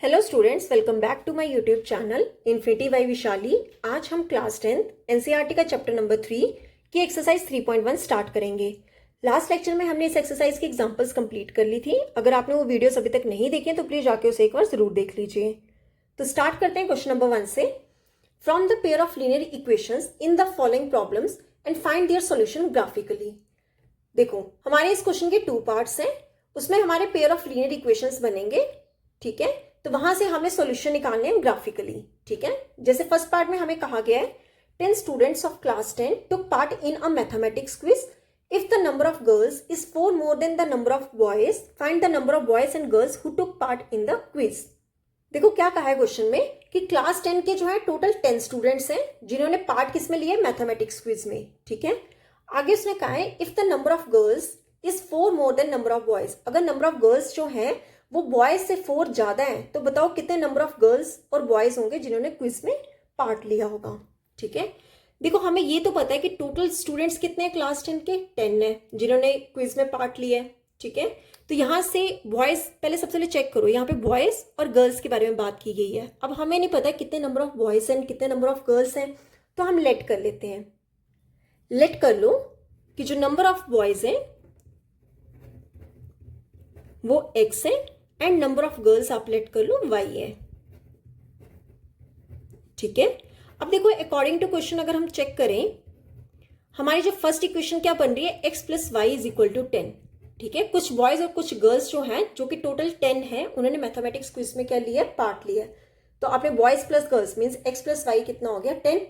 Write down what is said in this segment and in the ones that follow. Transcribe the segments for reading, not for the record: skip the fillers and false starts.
Hello students, welcome back to my YouTube channel Infinity by Vishali. आज हम class 10 NCERT का chapter number 3 की exercise 3.1 start करेंगे। Last lecture में हमने इस एक्सरसाइज की एग्जांपल्स कंप्लीट कर ली थी। अगर आपने वो वीडियोस अभी तक नहीं देखे तो प्लीज जाके उसे एक बार जरूर देख लीजिए। तो स्टार्ट करते हैं क्वेश्चन नंबर 1 से। From the pair of linear equations in the following problems and find their solution graphically. देखो, हमारे इस क्वेश्चन के 2 पार्ट्स हैं। उसमें हमारे पेयर ऑफ लीनियर इक्वेशंस बनेंगे, ठीक है। तो वहां से हमें सॉल्यूशन निकालने हैं ग्राफिकली, ठीक है। जैसे फर्स्ट पार्ट में हमें कहा गया है 10 students of class 10 took part in a mathematics quiz. If the number of girls is 4 more than the number of boys, find the number of boys and girls who took part in the quiz. देखो क्या कहा है question में कि class 10 के जो है total 10 students हैं जिन्होंने पार्ट किस में लिया, मैथमेटिक्स क्विज में, ठीक है। आगे उसने कहा है if the number of girls is 4 more than number of boys, अगर नंबर ऑफ गर्ल्स जो है वो बॉयज से 4 ज्यादा है तो बताओ कितने नंबर ऑफ गर्ल्स और बॉयज होंगे जिन्होंने क्विज में पार्ट लिया होगा, ठीक है। देखो, हमें ये तो पता है कि टोटल स्टूडेंट्स कितने हैं क्लास 10 के, 10 है जिन्होंने क्विज में पार्ट लिया है, ठीक है। तो यहाँ से बॉयज पहले सबसे पहले चेक करो, यहाँ पे बॉयज और गर्ल्स के बारे में बात की गई है। अब हमें नहीं पता कितने नंबर ऑफ बॉयज हैं कितने नंबर ऑफ गर्ल्स हैं, तो हम लेट कर लेते हैं। लेट कर लो कि जो नंबर ऑफ बॉयज हैं वो x है एंड नंबर ऑफ गर्ल्स आप लेट कर लो y है, ठीक है। अब देखो, अकॉर्डिंग टू क्वेश्चन अगर हम चेक करें, हमारी जो फर्स्ट इक्वेशन क्या बन रही है, x plus y is equal to 10, ठीक है। कुछ बॉयज और कुछ गर्ल्स जो हैं जो कि टोटल 10 है, उन्होंने मैथमेटिक्स क्विज में क्या लिया, पार्ट लिया। तो आपने boys plus girls means x plus y कितना हो गया, 10।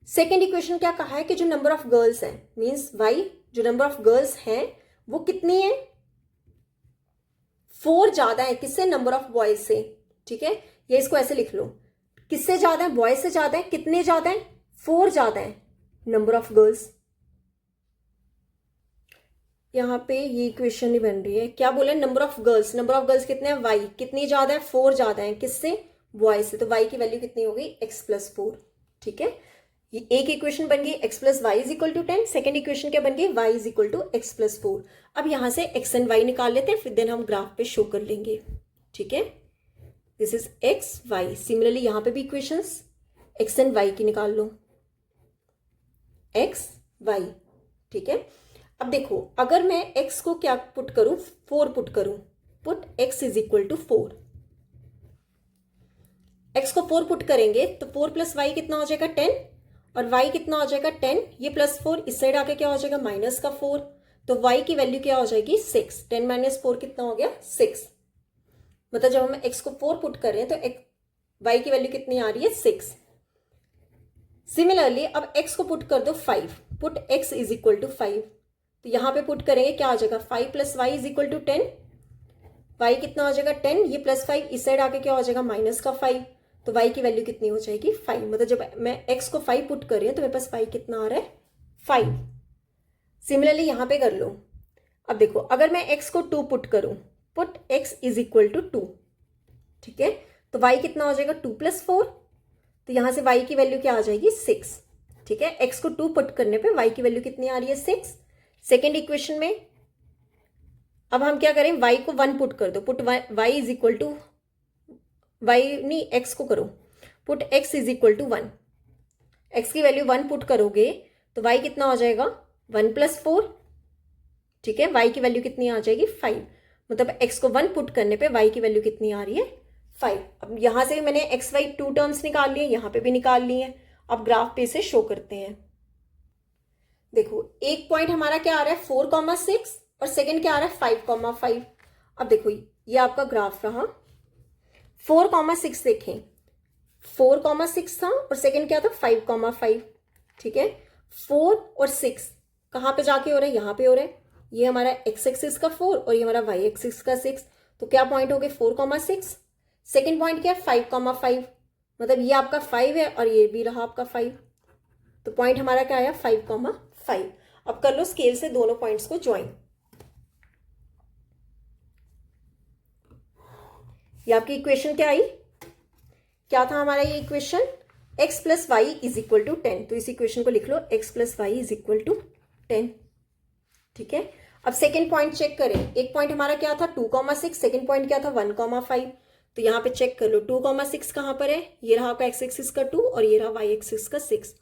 सेकेंड इक्वेशन क्या कहा है कि जो नंबर ऑफ गर्ल्स है मीन्स y, जो नंबर ऑफ गर्ल्स हैं वो कितनी है, 4 ज्यादा है किससे, नंबर ऑफ बॉयज से, ठीक है। ये इसको ऐसे लिख लो, किससे ज्यादा है, बॉयज से ज्यादा है। कितने ज्यादा है, 4 ज्यादा है नंबर ऑफ गर्ल्स। यहां पे ये इक्वेशन नहीं बन रही है, क्या बोले, number of girls, number of girls कितने हैं, y कितनी ज्यादा है, 4 ज्यादा है किससे, बॉयज से। तो y की वैल्यू कितनी होगी, x प्लस 4, ठीक है। ये एक इक्वेशन बन गई x plus y is equal to 10, second equation क्या बन गई y is equal to x plus 4। अब यहां से x एंड y निकाल लेते हैं, फिर देन हम ग्राफ पे शो कर लेंगे, ठीक है। This is x y। Similarly यहां पे भी इक्वेशंस x एंड y की निकाल लो, x y, ठीक है। अब देखो, अगर मैं x को क्या पुट करूं, 4 पुट करूं, put x is equal to 4। x को 4 पुट करेंगे तो 4 प्लस वाई कितना हो जाएगा, 10, और y कितना हो जाएगा 10, ये प्लस 4 इस साइड आके क्या हो जाएगा, माइनस का 4। तो y की वैल्यू क्या हो जाएगी, 6। 10 माइनस 4 कितना हो गया, 6। मतलब जब हम x को 4 पुट कर रहे हैं तो y की वैल्यू कितनी आ रही है, 6। सिमिलरली अब x को पुट कर दो 5, put x is equal to 5। तो यहां पे पुट करेंगे, क्या आ जाएगा, 5 plus y is equal to 10। y कितना हो जाएगा 10, ये प्लस 5 इस साइड आके क्या हो जाएगा, माइनस का 5। तो y की वैल्यू कितनी हो जाएगी, 5। मतलब जब मैं x को 5 पुट कर रही हूं तो मेरे पास y कितना आ रहा है, 5। सिमिलरली यहां पे कर लो। अब देखो, अगर मैं x को 2 पुट करूं, put x is equal to 2, ठीक है। तो y कितना हो जाएगा, 2 प्लस 4। तो यहां से y की वैल्यू क्या आ जाएगी, 6, ठीक है। x को 2 पुट करने पे y की वैल्यू कितनी आ रही है, 6। सेकेंड इक्वेशन में अब हम क्या करें, y को 1 पुट कर दो, put y is equal to y नहीं, x को करो, put x is equal to 1। x की वैल्यू 1 पुट करोगे तो y कितना हो जाएगा, 1 प्लस 4, ठीक है। y की वैल्यू कितनी आ जाएगी, 5। मतलब x को 1 पुट करने पे y की वैल्यू कितनी आ रही है, 5। अब यहां से मैंने x y 2 टर्म्स निकाल लिए, यहां पे भी निकाल लिए हैं। अब ग्राफ पे इसे शो करते हैं। देखो, एक पॉइंट हमारा क्या आ रहा है, 4,6, और सेकेंड क्या आ रहा है, 5,5। अब देखो, ये आपका ग्राफ रहा। 4,6 देखें, 4,6 था और सेकेंड क्या था, 5,5, ठीक है। 4 और 6 कहाँ पे जाके हो रहा है, यहाँ पे हो रहा है। ये हमारा x एक्सिस का 4 और ये हमारा y एक्सिस का 6। तो क्या पॉइंट हो गए, 4,6। सेकेंड पॉइंट क्या है, 5,5। मतलब ये आपका 5 है और ये भी रहा आपका 5। तो पॉइंट हमारा क्या आया, 5,5। अब कर लो स्केल से दोनों पॉइंट्स को ज्वाइन। ये आपकी इक्वेशन क्या आई, क्या था हमारा ये equation, x plus y is equal to 10। तो इस इक्वेशन को लिख लो, x plus y is equal to 10, ठीक है। अब सेकेंड पॉइंट चेक करें, एक पॉइंट हमारा क्या था, 2,6, सेकेंड पॉइंट क्या था, 1,5। तो यहाँ पे चेक कर लो 2,6 कहाँ पर है, ये रहा आपका एक्स एक्सिस का 2 और ये रहा वाई एक्सिस का 6।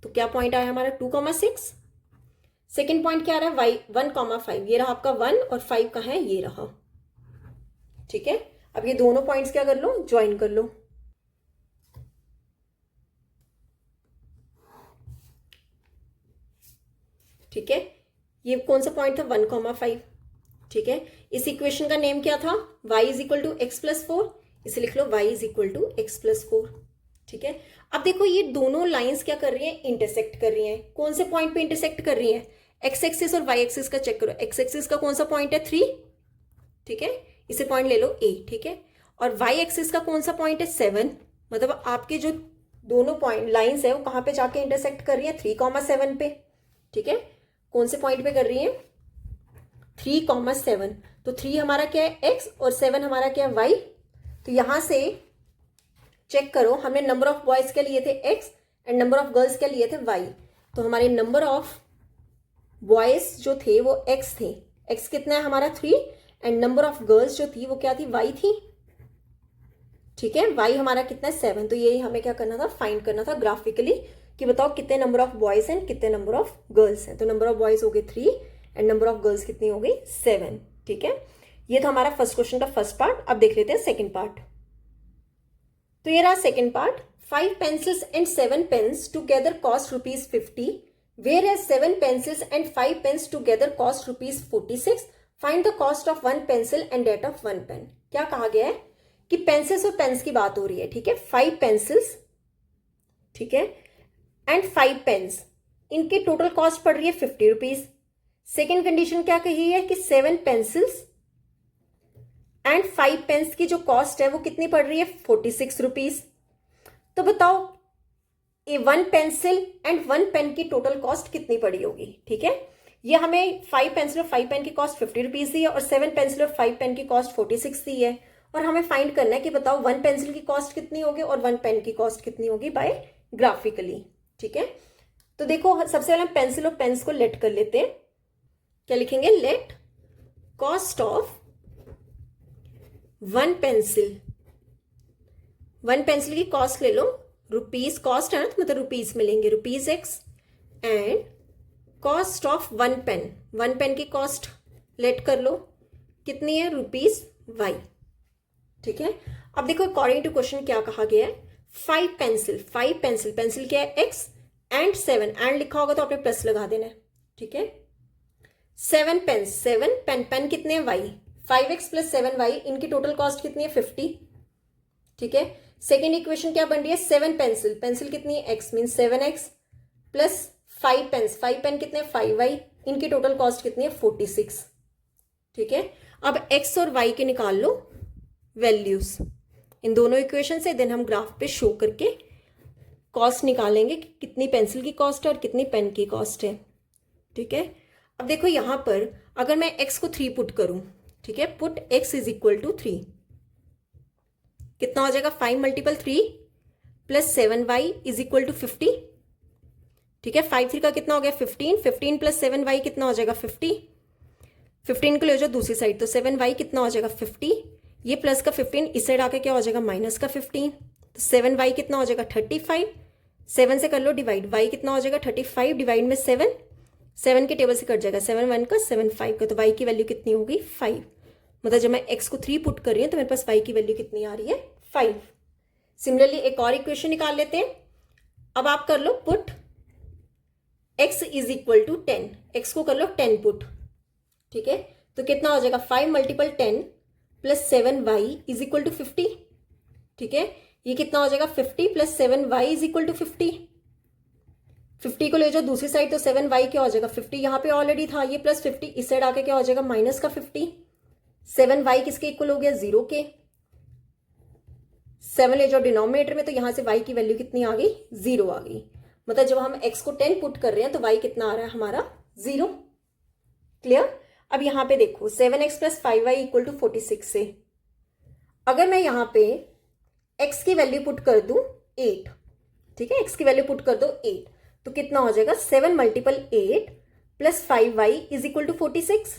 तो क्या पॉइंट आया हमारा 2,6। सेकेंड पॉइंट क्या आ रहा है वाई 1,5, ये रहा आपका 1 और 5 कहाँ है, ये रहा। ठीक है, अब ये दोनों पॉइंट्स क्या कर लो, ज्वाइन कर लो। ठीक है, ये कौन सा पॉइंट था 1,5। ठीक है, इस इक्वेशन का नेम क्या था, y is equal to x plus 4, इसे लिख लो y is equal to x plus 4। ठीक है, अब देखो ये दोनों लाइंस क्या कर रही हैं, इंटरसेक्ट कर रही हैं। कौन से पॉइंट पे इंटरसेक्ट कर रही हैं, एक्स एक्सिस और वाई एक्सिस का चेक करो। एक्स एक्सिस का कौन सा पॉइंट है 3, ठीक है, इसे पॉइंट ले लो a। ठीक है, और वाई एक्सिस का कौन सा पॉइंट है 7, मतलब आपके जो दोनों पॉइंट लाइंस है वो कहाँ पे जाके इंटरसेक्ट कर रही है 3,7 पे। ठीक है, कौन से पॉइंट पे कर रही है 3,7। तो 3 हमारा क्या है x और 7 हमारा क्या है y। तो यहां से चेक करो, हमने नंबर ऑफ बॉयज के लिए थे x and number of girls के लिए थे y। तो हमारे नंबर ऑफ बॉयज जो थे वो x थे, x कितना है हमारा 3 एंड नंबर ऑफ गर्ल्स जो थी वो क्या थी, y थी। ठीक है, y हमारा कितना है 7। तो ये हमें क्या करना था, फाइंड करना था ग्राफिकली कि बताओ कितने नंबर ऑफ बॉयज हैं कितने नंबर ऑफ गर्ल्स हैं। तो नंबर ऑफ बॉयज हो गए 3 एंड नंबर ऑफ गर्ल्स कितनी हो गई 7। ठीक है, ये था हमारा फर्स्ट क्वेश्चन का फर्स्ट पार्ट। अब देख लेते हैं सेकंड पार्ट। तो ये रहा second part, 5 pencils and 7 pens together cost ₹50, whereas 7 pencils and 5 pens together cost ₹46. Find the cost of 1 pencil and that of 1 pen। क्या कहा गया है कि पेंसिल्स और पेन्स की बात हो रही है। ठीक है, 5 पेंसिल्स, ठीक है, एंड 5 पेन्स, इनकी टोटल कॉस्ट पड़ रही है ₹50। सेकेंड कंडीशन क्या कही है कि 7 पेंसिल्स एंड 5 पेन्स की जो कॉस्ट है वो कितनी पड़ रही है ₹46। तो बताओ ये 1 पेंसिल एंड 1 पेन की टोटल कॉस्ट कितनी पड़ी होगी। ठीक है, ये हमें 5 पेंसिल और 5 पेन की कॉस्ट ₹50 दी है और 7 पेंसिल और 5 पेन की कॉस्ट 46 दी है, और हमें फाइंड करना है कि बताओ 1 पेंसिल की कॉस्ट कितनी होगी और 1 पेन की कॉस्ट कितनी होगी बाय ग्राफिकली। ठीक है, तो देखो सबसे पहले हम पेंसिल और पेन्स को लेट कर लेते हैं। क्या लिखेंगे, let cost of 1 pencil, 1 pencil की कॉस्ट ले लो, रुपीज कॉस्ट है ना, तो मतलब रुपीज में लेंगे ₹X, and cost of 1 pen, 1 pen की कॉस्ट लेट कर लो कितनी है ₹Y। ठीक है, अब देखो अकॉर्डिंग टू क्वेश्चन क्या कहा गया है, 5 पेंसिल, 5 पेंसिल, पेंसिल क्या है x एंड 7, एंड लिखा होगा तो आपने प्लस लगा देना है। ठीक है, 7 पेन, 7 पेन, पेन कितने हैं y, 5x प्लस 7y, इनकी टोटल कॉस्ट कितनी है 50। ठीक है, सेकेंड इक्वेशन क्या बन रही है, 7 पेंसिल, पेंसिल कितनी है x mean 7x plus 5 pens, 5 pen कितने 5y, इनकी टोटल कॉस्ट कितनी है 46। ठीक है, अब x और y के निकाल लो वैल्यूज इन दोनों इक्वेशन से, देन हम ग्राफ पे शो करके कॉस्ट निकालेंगे कि कितनी पेंसिल की कॉस्ट है और कितनी पेन की कॉस्ट है। ठीक है, अब देखो यहां पर अगर मैं x को 3 पुट करूं, ठीक है, put x is equal to 3, कितना हो जाएगा 5 multiple 3 plus 7y is equal to 50। ठीक है, 5 3 का कितना हो गया 15, 15 प्लस 7y कितना हो जाएगा 50, 15 को ले जाओ दूसरी साइड तो 7y कितना हो जाएगा 50, ये प्लस का 15 इस साइड आके क्या हो जाएगा माइनस का 15, तो 7y कितना हो जाएगा 35, 7 से कर लो डिवाइड, y कितना हो जाएगा 35 डिवाइड में 7, 7 के टेबल से कट जाएगा 7 1 का 7 5 का, तो y की वैल्यू कितनी हो गई 5। मतलब जब मैं x को 3 पुट कर रही हूँ तो मेरे पास y की वैल्यू कितनी आ रही है 5। सिमिलरली एक और इक्वेशन निकाल लेते हैं। अब आप कर लो put x is equal to 10, x को कर लो 10 पुट। ठीक है, तो कितना हो जाएगा 5 multiple 10 plus 7y is equal to 50। ठीक है, ये कितना हो जाएगा 50 plus 7y is equal to 50, 50 को ले जाओ दूसरी साइड तो 7y क्या हो जाएगा 50 यहाँ पे ऑलरेडी था, ये प्लस 50 इस साइड आके क्या हो जाएगा माइनस का 50, 7y किसके इक्वल हो गया 0 के, 7 ले जाओ डिनोमिनेटर में तो यहां से y की वैल्यू कितनी आ गई 0 आ गई। मतलब जब हम x को 10 पुट कर रहे हैं तो y कितना आ रहा है हमारा 0। क्लियर, अब यहां पे देखो 7x plus 5y equal to 46 से अगर मैं यहां पे x की वैल्यू पुट कर दूं 8, ठीक है, x की वैल्यू पुट कर दो 8 तो कितना हो जाएगा 7 multiple 8 plus 5y is equal to 46।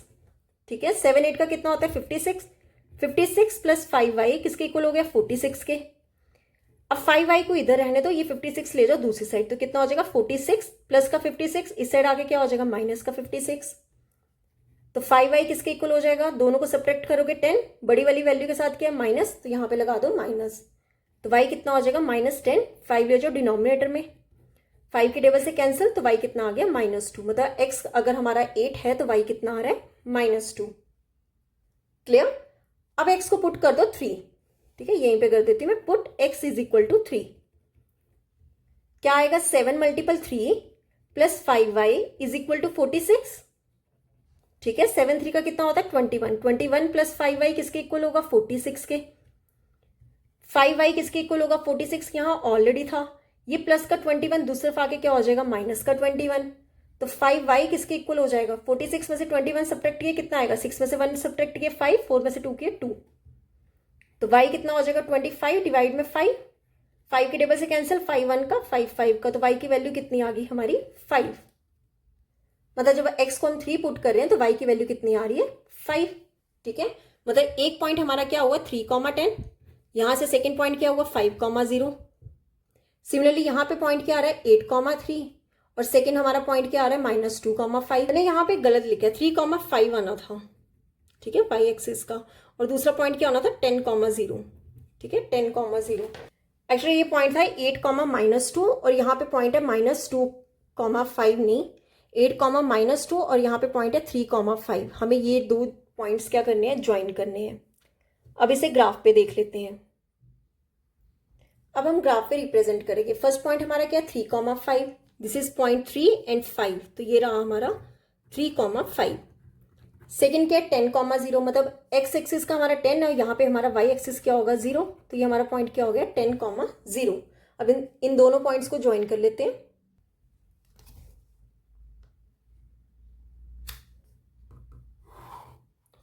ठीक है, 7 8 का कितना होता है 56, 56 प्लस 5y किसके इक्वल हो गया 46 के। अब 5y को इधर रहने दो, ये 56 ले जाओ दूसरी साइड, तो कितना हो जाएगा 46 प्लस का 56, इस साइड आके क्या हो जाएगा माइनस का 56। तो 5y किसके इक्वल हो जाएगा, दोनों को सब्ट्रैक्ट करोगे 10, बड़ी वाली वैल्यू के साथ क्या माइनस, तो यहाँ पे लगा दो माइनस, तो y कितना हो जाएगा -10। 5 ले जाओ डिनोमिनेटर में, 5 के टेबल से कैंसिल, तो y कितना आ गया -2। मतलब x अगर हमारा 8 है तो y कितना आ रहा है -2। क्लियर। अब x को पुट कर दो 3, ठीक है, यहीं पे कर देती हूँ मैं, put x is equal to 3। क्या आएगा 7 multiple 3 plus 5y is equal to 46। ठीक है, 7 3 का कितना होता है 21, 21 प्लस 5y किसके इक्वल होगा 46 के। 5y किसके इक्वल होगा 46, यहाँ ऑलरेडी था, ये प्लस का 21 दूसरे तरफ आके क्या हो जाएगा माइनस का 21, तो 5y किसके इक्वल हो जाएगा 46 में से 21 सब्ट्रैक्ट किए कितना आएगा 6 में से 1 सब्ट्रैक्ट किए 5, 4 में से 2 किए 2, तो y कितना हो जाएगा 25 डिवाइड में 5, 5 के टेबल से कैंसिल, 5 1 का 5 5 का, तो y की वैल्यू कितनी आ गई हमारी 5। मतलब जब x को हम 3 पुट कर रहे हैं तो y की वैल्यू कितनी आ रही है 5। ठीक है, मतलब एक पॉइंट हमारा क्या हुआ 3,10, यहां से सेकेंड पॉइंट क्या हुआ 5,0। सिमिलरली यहाँ पे पॉइंट क्या आ रहा है 8,3 और सेकेंड हमारा पॉइंट क्या आ रहा है -2,5। मैंने यहाँ पे गलत लिखा है 3,5 आना था, ठीक है, y एक्सिस का, और दूसरा पॉइंट क्या होना था 10,0। ठीक है, 10,0। एक्चुअली ये पॉइंट था 8,-2 और यहाँ पे पॉइंट है -2,5 नहीं, 8,-2 और यहाँ पे पॉइंट है 3,5। हमें ये दो पॉइंट्स क्या करने हैं ज्वाइन करने हैं। अब इसे ग्राफ पे देख लेते हैं। अब हम ग्राफ पे रिप्रेजेंट करेंगे। फर्स्ट पॉइंट हमारा क्या है 3,5, दिस इज पॉइंट 3 एंड 5, तो ये रहा हमारा 3,5। सेकेंड क्या है 10,0, मतलब x एक्सिस का हमारा 10 है, यहाँ पे हमारा y एक्सिस क्या होगा 0, तो ये हमारा पॉइंट क्या हो गया 10,0। अब इन दोनों पॉइंट्स को ज्वाइन कर लेते हैं।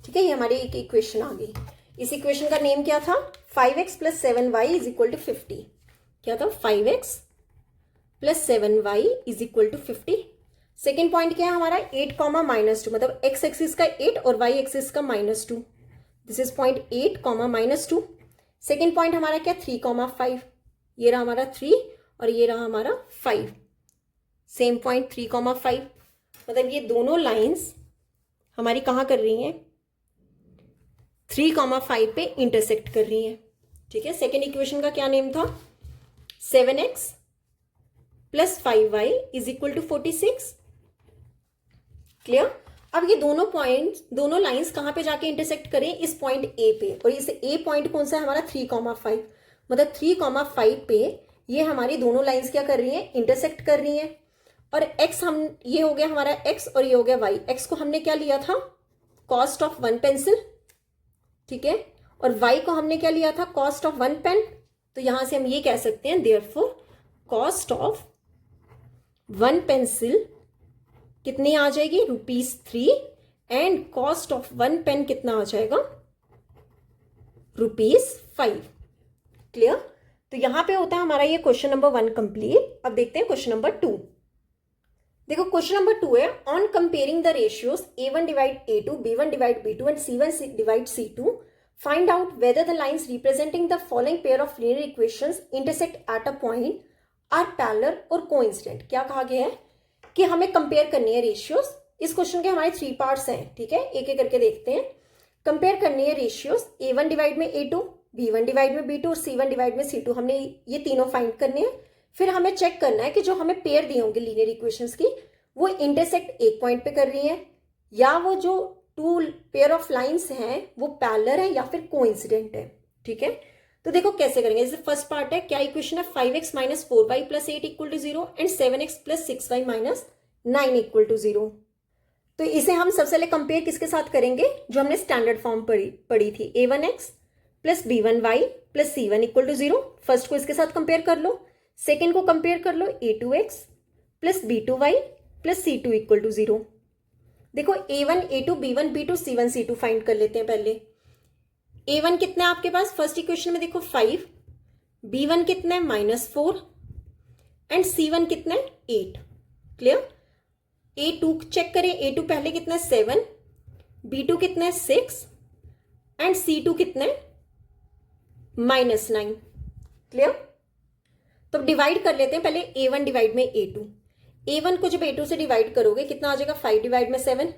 ठीक है, ये हमारी एक इक्वेशन आ गई। इस इक्वेशन का नेम क्या था 5x plus 7y is equal to 50। क्या था 5x plus 7y is equal to 50। Second point क्या है हमारा 8,-2, मतलब x एक्सिस का 8 और y एक्सिस का -2, this is point 8,-2। Second point हमारा क्या 3,5, ये रहा हमारा 3 और ये रहा हमारा 5, सेम पॉइंट 3,5। मतलब ये दोनों लाइंस हमारी कहाँ कर रही हैं 3,5 पे इंटरसेक्ट कर रही हैं। ठीक है, सेकेंड इक्वेशन का क्या नेम था 7x plus 5y is equal to 46। Clear. अब ये दोनों पॉइंट्स, दोनों लाइंस कहाँ पे जाके इंटरसेक्ट करें इस पॉइंट ए पे, और इस ए पॉइंट कौन सा है हमारा 3,5, मतलब 3,5 पे ये हमारी दोनों लाइंस क्या कर रही हैं इंटरसेक्ट कर रही हैं। और x हम, ये हो गया हमारा x और ये हो गया y। x को हमने क्या लिया था कॉस्ट ऑफ 1 पेंसिल, ठीक है, और y को हमने क्या लिया था कॉस्ट ऑफ 1 पेन। तो यहां से हम ये कह सकते हैं देयरफॉर कॉस्ट ऑफ 1 पेंसिल कितनी आ जाएगी ₹3 एंड कॉस्ट ऑफ 1 पेन कितना आ जाएगा ₹5। क्लियर। तो यहां पे होता है हमारा ये क्वेश्चन नंबर 1 कंप्लीट। अब देखते हैं क्वेश्चन नंबर 2। देखो क्वेश्चन नंबर 2 है on comparing the ratios A1 divide A2, B1 divide B2 and C1 divide C2, find out whether the lines representing the following pair of linear equations intersect at a point are parallel और coincident। क्या कहा गया है कि हमें compare करनी है ratios. इस क्वेश्चन के हमारे 3 पार्ट्स हैं, ठीक है, एक एक करके देखते हैं। कंपेयर करनी है रेशियोज A1 डिवाइड में A2, B1 डिवाइड में B2 और C1 डिवाइड में C2। हमने ये तीनों फाइंड करने हैं। फिर हमें चेक करना है कि जो हमें पेयर दिए होंगे लीनियर इक्वेशंस की वो इंटरसेक्ट एक पॉइंट पे कर रही है, या वो जो 2 पेयर ऑफ लाइंस हैं वो पैरेलल है या फिर कोइंसिडेंट है। ठीक है, तो देखो कैसे करेंगे। जैसे फर्स्ट पार्ट है, क्या इक्वेशन है 5x minus 4y plus 8 equal to 0 and 7x plus 6y minus 9 equal to 0। तो इसे हम सबसे पहले कंपेयर किसके साथ करेंगे जो हमने स्टैंडर्ड फॉर्म पढ़ी थी, a1x plus b1y plus c1 equal to 0। First को इसके साथ कंपेयर कर लो, सेकेंड को कंपेयर कर लो a2x plus b2y plus c2 equal to 0। देखो a1 a2 b1 b2 c1 c2 find कर लेते हैं पहले। a1 कितना है आपके पास फर्स्ट इक्वेशन में देखो 5, b1 कितना है -4 एंड c1 कितना है 8। क्लियर। a2 चेक करें, a2 पहले कितना है 7, b2 कितना है 6 एंड C2 कितने, -9। क्लियर। तो डिवाइड कर लेते हैं पहले A1 डिवाइड में A2। A1 को जब A2 से डिवाइड करोगे कितना आ जाएगा, 5 डिवाइड में 7।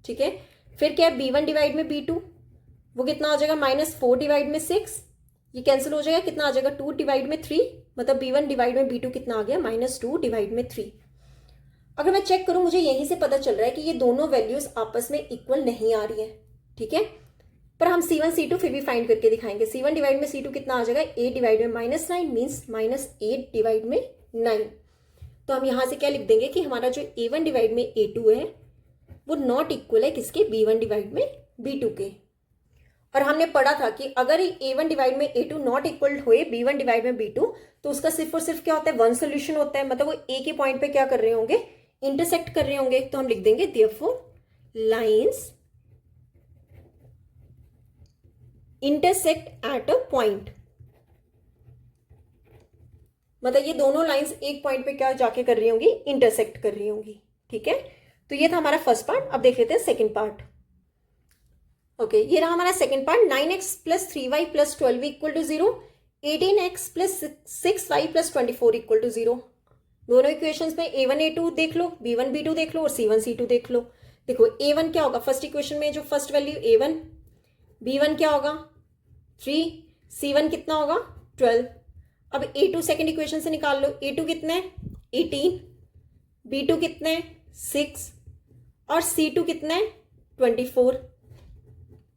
ठीक है। फिर क्या है, B1 डिवाइड में B2, वो कितना आ जाएगा, -4 डिवाइड में 6। ये कैंसिल हो जाएगा, कितना आ जाएगा, 2 डिवाइड में 3। मतलब B1 डिवाइड में B2 कितना आ गया, -2 डिवाइड में 3। अगर मैं चेक करूं, मुझे यहीं से पता चल रहा है कि ये दोनों वैल्यूज आपस में इक्वल नहीं आ रही हैं। ठीक है। पर हम C1 C2 फिर भी फाइंड करके दिखाएंगे। C1 डिवाइड में C2 कितना आ जाएगा, 8 डिवाइड में -9 मीन्स -8 डिवाइड में 9। तो हम यहां से क्या लिख देंगे कि हमारा जो A1 डिवाइड में A2 है वो नॉट इक्वल है किसके, B1 डिवाइड में B2 के। और हमने पढ़ा था कि अगर A1 डिवाइड में A2 नॉट इक्वल हुए B1 डिवाइड में B2 तो उसका सिर्फ और सिर्फ क्या होता है, वन सोल्यूशन होता है। मतलब वो एक ही पॉइंट पे क्या कर रहे होंगे, इंटरसेक्ट कर रहे होंगे। तो हम लिख देंगे therefore lines intersect at a point. मतलब ये दोनों लाइंस एक पॉइंट पे क्या जाके कर रही होंगी, इंटरसेक्ट कर रही होंगी। ठीक है। तो ये था हमारा फर्स्ट पार्ट। अब देख लेते हैं सेकंड पार्ट। ओके, ये रहा हमारा second part. 9x + 3y + 12 equal to 0, 18x + 6y + 24 equal to 0। दोनों इक्वेशंस में A1 A2 देख लो, B1 B2 देख लो और C1 C2 देख लो। देखो A1 क्या होगा, फर्स्ट इक्वेशन में जो फर्स्ट वैल्यू A1, B1 क्या होगा 3, C1 कितना होगा 12। अब A2 सेकेंड इक्वेशन से निकाल लो। A2 कितने 18, B2 कितने 6 और C2 कितने 24।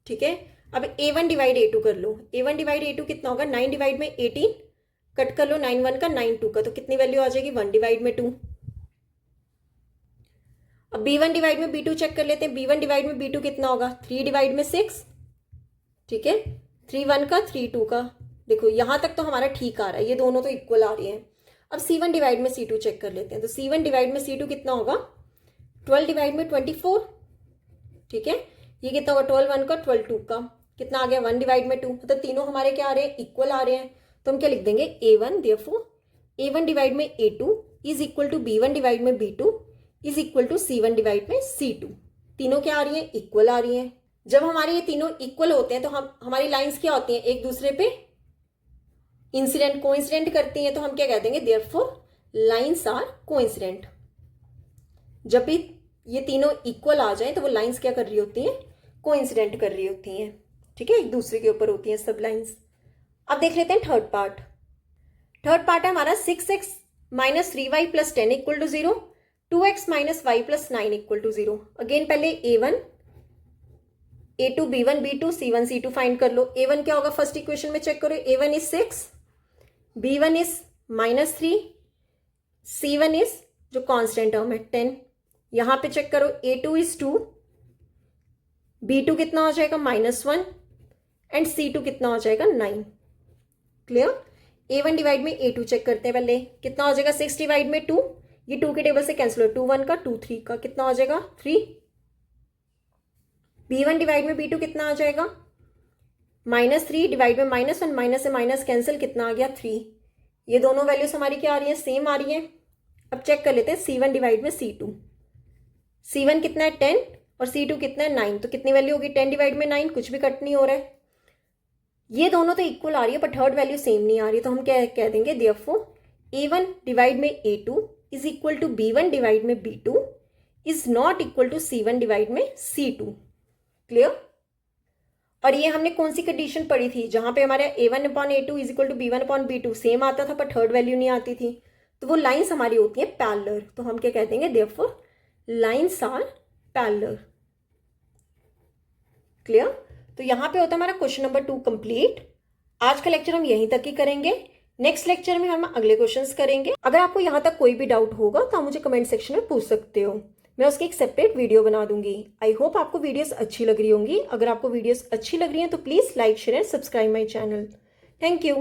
ठीक है। अब A1 डिवाइड A2 कर लो। A1 डिवाइड A2 कितना होगा, 9 डिवाइड में 18, कट कर लो 9 1 का 9 2 का, तो कितनी वैल्यू आ जाएगी, 1 डिवाइड में 2। अब B1 डिवाइड में B2 चेक कर लेते हैं। B1 डिवाइड में B2 कितना होगा, 3 डिवाइड में 6। ठीक है। 3 1 का 3 2 का। देखो यहां तक तो हमारा ठीक आ रहा है, ये दोनों तो इक्वल आ रही हैं। अब C1 डिवाइड में C2 चेक कर लेते हैं। तो C1 डिवाइड में C2 कितना होगा, 12 डिवाइड में 24। ठीक है। ये कितना होगा, 12 1 का 12 2 का, कितना आ गया 1 डिवाइड में 2। मतलब तीनों हमारे क्या आ रहे हैं, इक्वल आ रहे हैं। तो हम क्या लिख देंगे, A1 देयरफॉर A1 डिवाइड में A2 is equal to B1 divide में B2 is equal to C1 divide में C2। तीनों क्या आ रही हैं, इक्वल आ रही हैं। जब हमारे ये तीनों इक्वल होते हैं तो हमारी लाइंस क्या होती हैं, एक दूसरे पे इंसिडेंट कोइंसिडेंट करती हैं। तो हम क्या कह देंगे, देयरफॉर लाइंस आर कोइंसिडेंट। जब भी ये तीनों इक्वल आ जाए तो वो लाइंस क्या कर रही होती हैं, कोइंसिडेंट कर रही होती हैं। ठीक है, एक दूसरे के ऊपर होती हैं सब लाइंस। अब देख लेते हैं थर्ड पार्ट। थर्ड पार्ट है हमारा 6x - 3y + 10 equal to 0, 2x - y + 9 equal to 0। Again पहले A1 A2 B1 B2 C1 C2 find कर लो। A1 क्या होगा, फर्स्ट इक्वेशन में चेक करो। A1 is 6, B1 is -3, C1 is जो कांस्टेंट टर्म है 10। यहां पे चेक करो, A2 इज 2, B2 कितना हो जाएगा -1 एंड C2 कितना हो जाएगा 9। क्लियर। A1 डिवाइड में A2 चेक करते हैं पहले, कितना हो जाएगा 6 डिवाइड में 2, ये 2 के टेबल से कैंसिल हो, 2 1 का 2 3 का, कितना हो जाएगा 3। B1 डिवाइड में B2 कितना आ जाएगा, -3 डिवाइड में -1, माइनस से माइनस कैंसिल, कितना आ गया 3। ये दोनों वैल्यूज हमारी क्या आ रही है, सेम आ रही है। अब चेक कर लेते हैं C1 डिवाइड में C2। C1 कितना है 10 और C2 कितना है 9, तो कितनी वैल्यू होगी 10 डिवाइड में 9, कुछ भी कट नहीं हो रहा है। ये दोनों तो इक्वल आ रही है पर थर्ड वैल्यू सेम नहीं आ रही। तो हम क्या कह देंगे, देयरफॉर A1 डिवाइड में A2 is equal to B1 divide में B2 is not equal to C1 divide में C2। क्लियर। और ये हमने कौन सी कंडीशन पढ़ी थी, जहां पे हमारे A1/A2 is equal to B1/B2 same आता था पर थर्ड वैल्यू नहीं आती थी। तो वो लाइंस हमारी होती है पैरेलल। तो हम क्या कह देंगे, therefore lines are parallel. Clear. तो यहां पे होता है हमारा क्वेश्चन नंबर 2 कंप्लीट। आज का लेक्चर हम यहीं तक ही करेंगे। नेक्स्ट लेक्चर में हम अगले क्वेश्चंस करेंगे। अगर आपको यहां तक कोई भी डाउट होगा तो आप मुझे कमेंट सेक्शन में पूछ सकते हो, मैं उसकी एक सेपरेट वीडियो बना दूंगी। आई होप आपको वीडियोस अच्छी लग रही होंगी। अगर आपको वीडियोस अच्छी लग रही हैं तो please like share and subscribe my channel. Thank you.